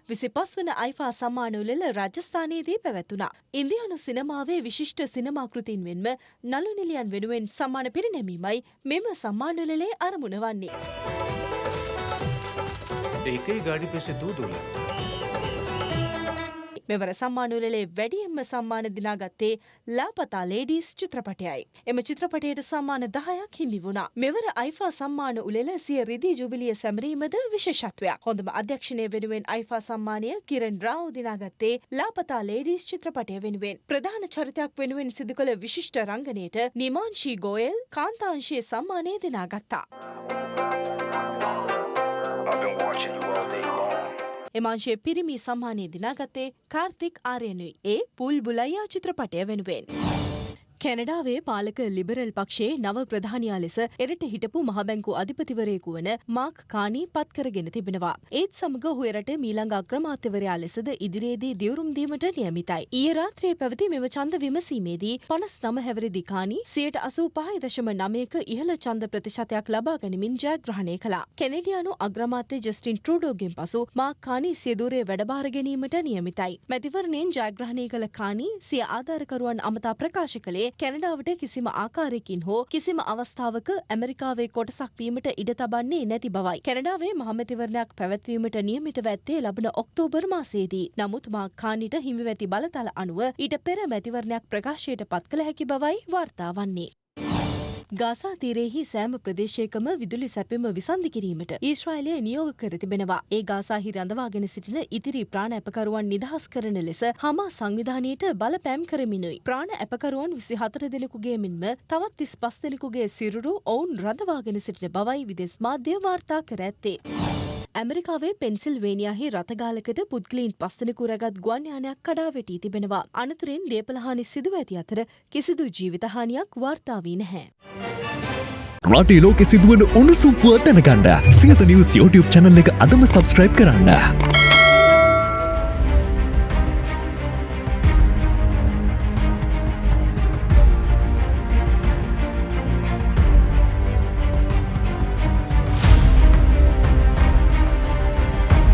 25 වන අයිෆා සම්මාන උළෙල රාජස්ථානයේදී පැවැතුණා. ඉන්දියානු සිනමාවේ විශිෂ්ට සිනමා කෘතීන් මෙන්ම නළු නිළියන් වෙනුවෙන් සම්මාන පිරිනැමීමයි මෙම සම්මාන උළෙලේ අරමුණ වන්නේ. एक ही गाड़ी पे से दो दुल्हन මෙවර සම්මාන උළෙලේ වැඩියෙන්ම සම්මාන දිනාගත්තේ ලාපතා ලේඩීස් චිත්‍රපටයයි. එම චිත්‍රපටයට සම්මාන 10ක් හිමි වුණා. මෙවර අයිෆා සම්මාන උළෙල සිය රිදී ජුබිලිය සැමරීමද විශේෂත්වයක්. හොඳම අධ්‍යක්ෂණය වෙනුවෙන් අයිෆා සම්මානය කිරන් රාව් දිනාගත්තේ ලාපතා ලේඩීස් චිත්‍රපටය වෙනුවෙන්. ප්‍රධාන චරිතයක් වෙනුවෙන් සිදු කළ විශිෂ්ට රංගනයට නිමාන්ෂී ගෝයල් කාන්තාංශයේ සම්මානය දිනාගත්තා. එමාංශයේ පිරිමි සම්මානය දිනාගත්තේ කාර්තික් ආර්යනුයි. ඒ පුල් බුලයියා චිත්‍රපටය වෙනුවෙන්. කැනඩාවේ පාලක ලිබරල් පක්ෂයේ නව ප්‍රධානියා ලෙස එරට හිටපු මහබැංකු අධිපතිවරයෙකු වන මාක් කානි පත් කරගෙන තිබෙනවා. ඒත් සමග ඔහු එරට මීළඟ අග්‍රාමාත්‍යවරයා ලෙසද ඉදිරියේදී දියුරුම් දීමට නියමිතයි. ඊයේ රාත්‍රියේ පැවති මෙම ඡන්ද විමසීමේදී 59 හැවිරිදි කානි 85.9ක ඉහළ ඡන්ද ප්‍රතිශතයක් ලබා ගනිමින් ජයග්‍රහණය කළා. කැනඩියානු අග්‍රාමාත්‍ය ජස්ටින් ට්‍රූඩෝගෙන් පසු මාක් කානි සියදුරේ වැඩබාර ගැනීමට නියමිතයි. මැතිවරණයෙන් ජයග්‍රහණය කළ කානි සිය ආධාරකරුවන් අමතා ප්‍රකාශ කළේ කැනඩාවට කිසිම ආකාරයකින් හෝ කිසිම අවස්ථාවක ඇමරිකාවේ කොටසක් වීමට ඉඩ තබන්නේ නැති බවයි. කැනඩාවේ මහමැතිවරණයක් පැවැත්වීමට නියමිතව ඇත්තේ ලබන ඔක්තෝබර් මාසයේදී. නමුත් මාක් කානිට හිමිව ඇති බලතල අනුව ඊට පෙර මැතිවරණයක් ප්‍රකාශයට පත් කළ හැකි බවයි වාර්තා වන්නේ. ගාසා තීරයෙහි සෑම ප්‍රදේශයකම විදුලි සැපීම විසන්ධි කිරීමට ඊශ්‍රායලය නියෝග කර තිබෙනවා. ඒ ගාසාහි රඳවාගෙන සිටින ඉතිරි ප්‍රාණ ඇපකරුවන් නිදහස් කරන ලෙස හමා සංවිධානයට බලපෑම් කරමිනුයි. ප්‍රාණ ඇපකරුවන් 24 දෙනෙකුගේ මෙන්ම තවත් 35 දෙනෙකුගේ සිරුරු ඔවුන් රඳවාගෙන සිටින බවයි විදේශ මාධ්‍ය වාර්තා කර ඇත්තේ. ඇමරිකාවේ පෙන්සිල්වේනියාහි රථගාලකට පුද්ගලයන් 5 දෙනෙකු රැගත් ගුවන් යානයක් කඩා වැටී තිබෙනවා. අනතුරින් දේපලහානි සිදුව ඇති අතර කිසිදු ජීවිතහානියක් වාර්තා වී නැහැ. රටේ ලෝකෙ සිදුවන උණුසුම් පුවත් දැනගන්න සියත නිවුස් YouTube channel එක අදම subscribe කරන්න.